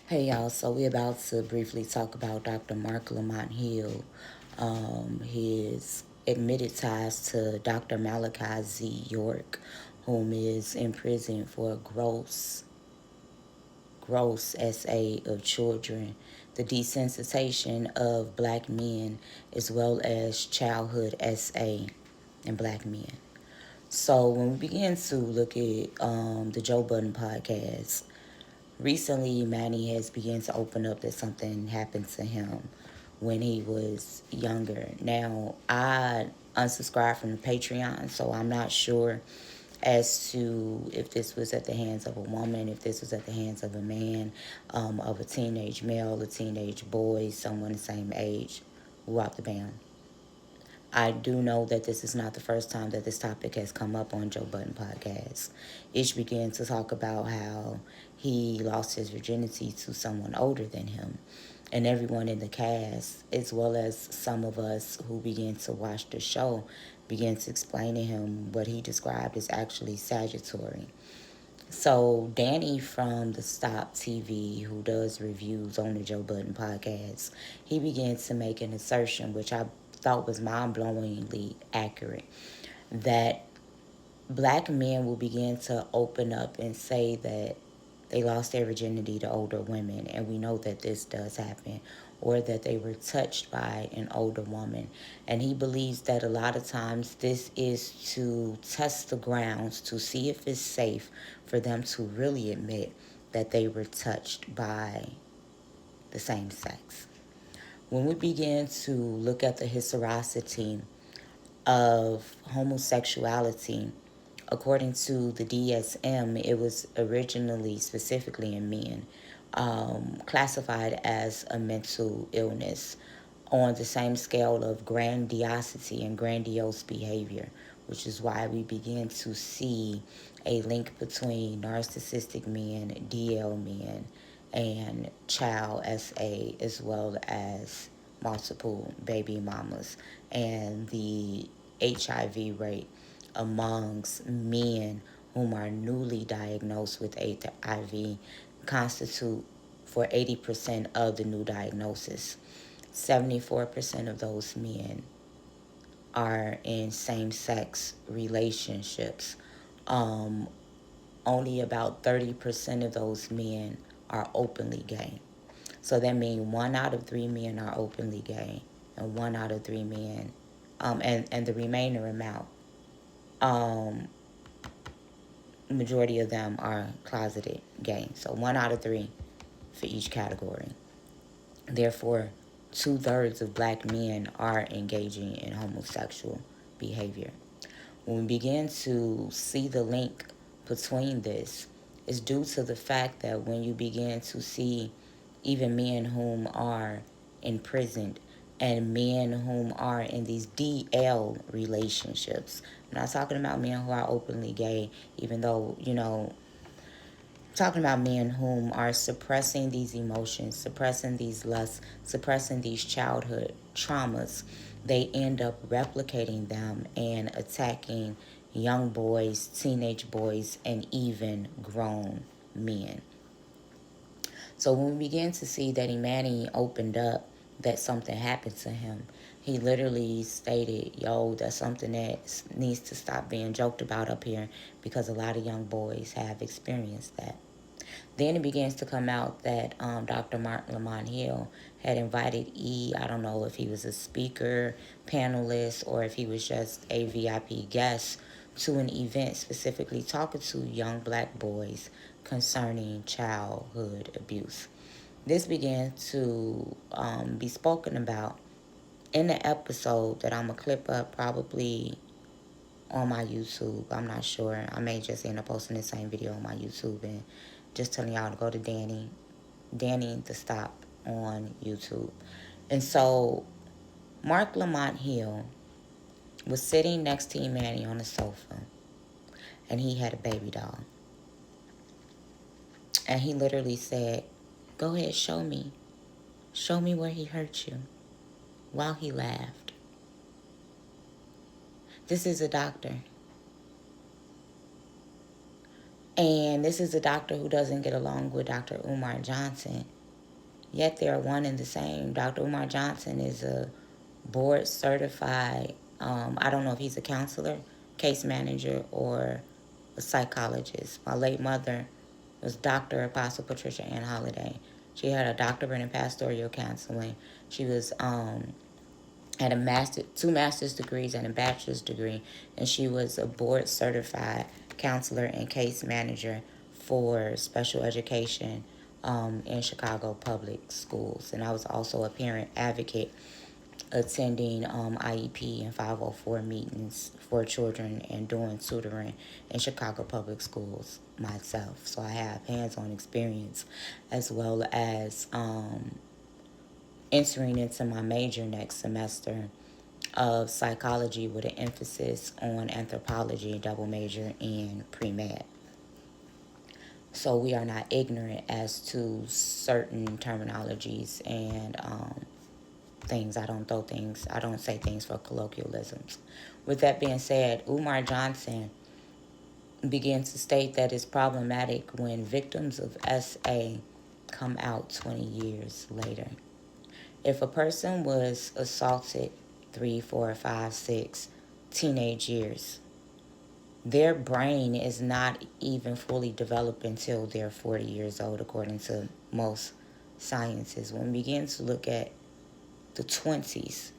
Hey y'all, so we're about to briefly talk about Dr. Marc Lamont Hill, his admitted ties to Dr. Malachi Z. York, whom is in prison for gross SA of children, the desensitization of black men, as well as childhood SA in black men. So when we begin to look at the Joe Budden podcast, recently Manny has begun to open up that something happened to him when he was younger. Now, I unsubscribed from the Patreon, so I'm not sure as to if this was at the hands of a woman, if this was at the hands of a man, of a teenage male, a teenage boy, someone the same age, without the band. I do know that this is not the first time that this topic has come up on Joe Budden podcast. Ish began to talk about how he lost his virginity to someone older than him. And everyone in the cast, as well as some of us who began to watch the show, began to explain to him what he described as actually Sagittary. So Danny from the Stop TV, who does reviews on the Joe Budden podcast, he began to make an assertion which I thought was mind-blowingly accurate, that black men will begin to open up and say that they lost their virginity to older women, and we know that this does happen, or that they were touched by an older woman. And he believes that a lot of times this is to test the grounds to see if it's safe for them to really admit that they were touched by the same sex. When we begin to look at the historicity of homosexuality, according to the DSM, it was originally specifically in men, classified as a mental illness on the same scale of grandiosity and grandiose behavior, which is why we begin to see a link between narcissistic men, DL men, and child SA, as well as multiple baby mamas, and the HIV rate amongst men whom are newly diagnosed with HIV constitute for 80% of the new diagnosis. 74% of those men are in same-sex relationships. Um, Only about 30% of those men are openly gay. So that means 1 out of 3 men are openly gay, and 1 out of 3 men, and the remainder amount, um, majority of them are closeted gay. So 1 out of 3 for each category. Therefore, 2/3 of black men are engaging in homosexual behavior. When we begin to see the link between this, it's due to the fact that when you begin to see even men whom are imprisoned and men whom are in these DL relationships, I'm not talking about men who are openly gay, even though, talking about men whom are suppressing these emotions, suppressing these lusts, suppressing these childhood traumas. They end up replicating them and attacking young boys, teenage boys, and even grown men. So when we begin to see that Imani opened up that something happened to him, he literally stated, yo, that's something that needs to stop being joked about up here, because a lot of young boys have experienced that. Then it begins to come out that Dr. Marc Lamont Hill had invited E. I don't know if he was a speaker, panelist, or if he was just a VIP guest to an event specifically talking to young black boys concerning childhood abuse. This began to be spoken about in the episode that I'm going to clip up probably on my YouTube. I'm not sure. I may just end up posting the same video on my YouTube and just telling y'all to go to Danny the Stop on YouTube. And so Marc Lamont Hill was sitting next to Imani on the sofa, and he had a baby doll. And he literally said, go ahead, show me. Show me where he hurt you, while he laughed. This is a doctor. And this is a doctor who doesn't get along with Dr. Umar Johnson. Yet they're one and the same. Dr. Umar Johnson is a board certified, I don't know if he's a counselor, case manager, or a psychologist. My late mother was Dr. Apostle Patricia Ann Holiday. She had a doctorate in pastoral counseling. She was had two master's degrees and a bachelor's degree, and she was a board certified counselor and case manager for special education in Chicago public schools. And I was also a parent advocate attending IEP and 504 meetings for children and doing tutoring in Chicago public schools myself. So I have hands-on experience, as well as entering into my major next semester of psychology with an emphasis on anthropology, double major in pre-med. So we are not ignorant as to certain terminologies and things. I don't say things for colloquialisms. With that being said, Umar Johnson begins to state that it's problematic when victims of SA come out 20 years later. If a person was assaulted 3, 4, 5, 6 teenage years, their brain is not even fully developed until they're 40 years old, according to most sciences. When we begin to look at the 20s,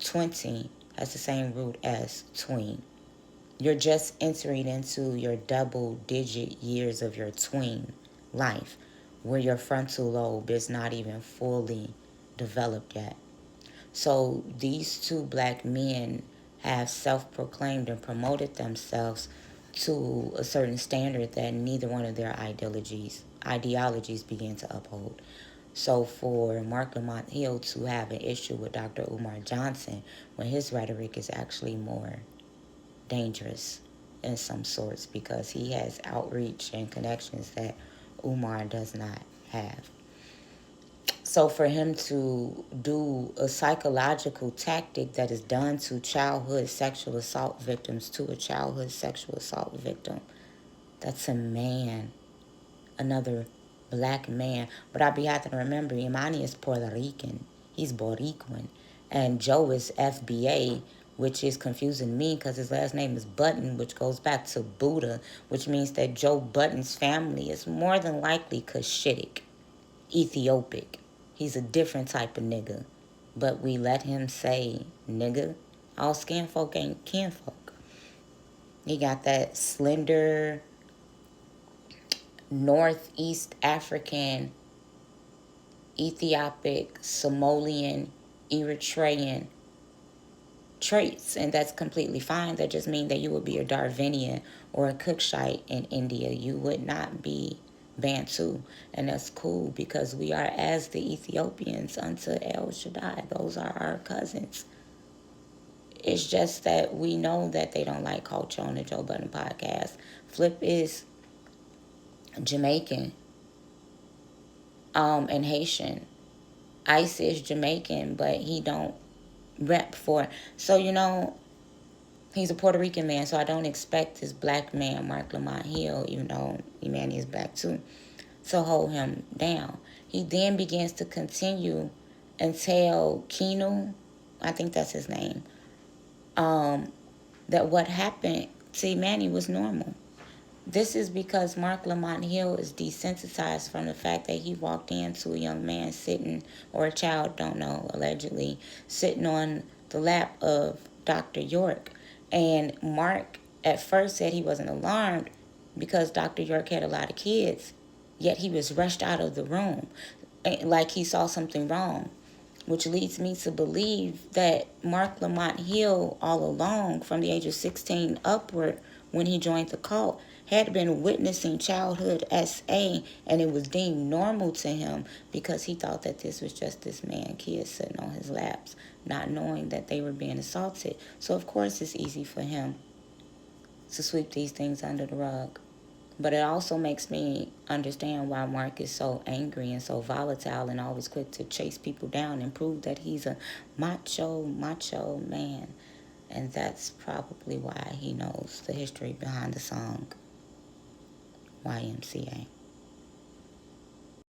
20 has the same root as tween. You're just entering into your double-digit years of your tween life, where your frontal lobe is not even fully developed yet. So these two black men have self-proclaimed and promoted themselves to a certain standard that neither one of their ideologies begin to uphold. So for Marc Lamont Hill to have an issue with Dr. Umar Johnson when his rhetoric is actually more dangerous in some sorts, because he has outreach and connections that Umar does not have. So for him to do a psychological tactic that is done to childhood sexual assault victims to a childhood sexual assault victim, that's a man, another black man. But I have to remember, Imani is Puerto Rican. He's Boricuan. And Joe is FBA, which is confusing me because his last name is Budden, which goes back to Buddha, which means that Joe Budden's family is more than likely Cushitic, Ethiopic. He's a different type of nigga. But we let him say nigga. All skin folk ain't kinfolk. He got that slender Northeast African, Ethiopic, Somalian, Eritrean traits, and that's completely fine. That just means that you would be a Darwinian or a Cookshite in India. You would not be Bantu, and that's cool because we are as the Ethiopians unto El Shaddai. Those are our cousins. It's just that we know that they don't like culture on the Joe Budden podcast. Flip is Jamaican and Haitian. Ice is Jamaican, but he don't rep for. So, he's a Puerto Rican man, so I don't expect this black man, Marc Lamont Hill, even though Imani is black too, to hold him down. He then begins to continue and tell Keanu, I think that's his name, that what happened to Imani was normal. This is because Marc Lamont Hill is desensitized from the fact that he walked into a young man sitting, or a child, don't know, allegedly, sitting on the lap of Dr. York. And Mark at first said he wasn't alarmed because Dr. York had a lot of kids, yet he was rushed out of the room like he saw something wrong, which leads me to believe that Marc Lamont Hill all along, from the age of 16 upward, when he joined the cult, had been witnessing childhood SA, and it was deemed normal to him because he thought that this was just this man, kids sitting on his laps, not knowing that they were being assaulted. So of course it's easy for him to sweep these things under the rug. But it also makes me understand why Mark is so angry and so volatile and always quick to chase people down and prove that he's a macho man. And that's probably why he knows the history behind the song YMCA.